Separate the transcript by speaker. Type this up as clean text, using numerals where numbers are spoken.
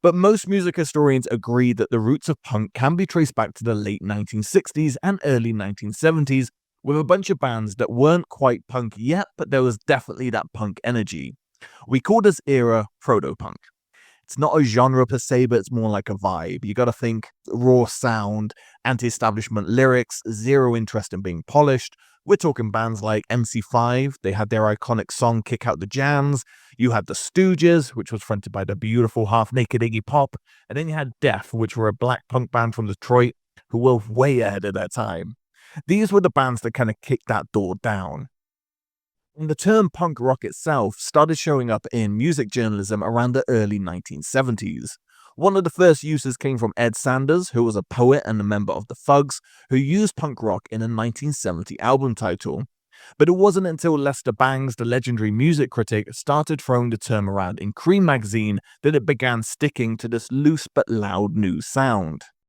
Speaker 1: But most music historians agree that the roots of punk can be traced back to the late 1960s and early 1970s, with a bunch of bands that weren't quite punk yet, but there was definitely that punk energy. We call this era proto-punk. It's not a genre per se, but it's more like a vibe. You gotta think raw sound, anti-establishment lyrics, zero interest in being polished. We're talking bands like MC5, they had their iconic song Kick Out the Jams. You had the Stooges, which was fronted by the beautiful half-naked Iggy Pop. And then you had Def, which were a black punk band from Detroit who were way ahead of their time. These were the bands that kind of kicked that door down. And the term punk rock itself started showing up in music journalism around the early 1970s. One of the first uses came from Ed Sanders, who was a poet and a member of the Fugs, who used punk rock in a 1970 album title. But it wasn't until Lester Bangs, the legendary music critic, started throwing the term around in Cream magazine that it began sticking to this loose but loud new sound.